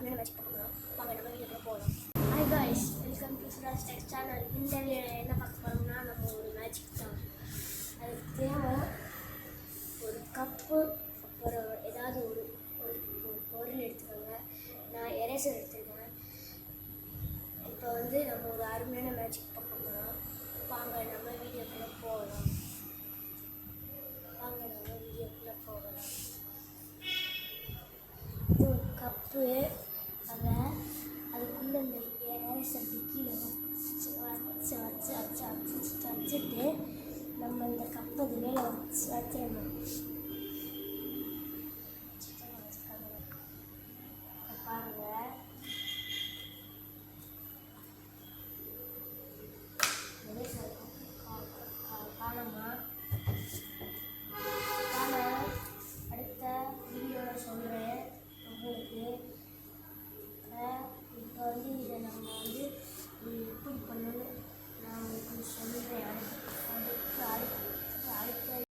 அருமையான மேட்ச் பார்க்கலாம். வாங்க நம்ம வீடியோக்குள்ள போகலாம். Hi guys, welcome to Suraj tech channel. இந்த வீடியோவில் என்ன பார்க்க போகிறோம்னா நம்ம ஒரு மேட்ச் தான். அதுக்கு தேவை ஒரு கப்பு, அப்புறம் ஏதாவது ஒரு பொருள் எடுத்துக்கோங்க. நான் எரேசர் எடுத்துருக்கேன். இப்போ நம்ம ஒரு அருமையான மேட்ச் பார்க்க போகிறோம். வாங்க நம்ம வீடியோக்குள்ளே போகலாம். இது ஒரு கப்பு, அதுக்குள்ளே இந்த எரேசர் கீழே வச்சுட்டு நம்ம இந்த கப்பை மேலே வச்சிடணும்.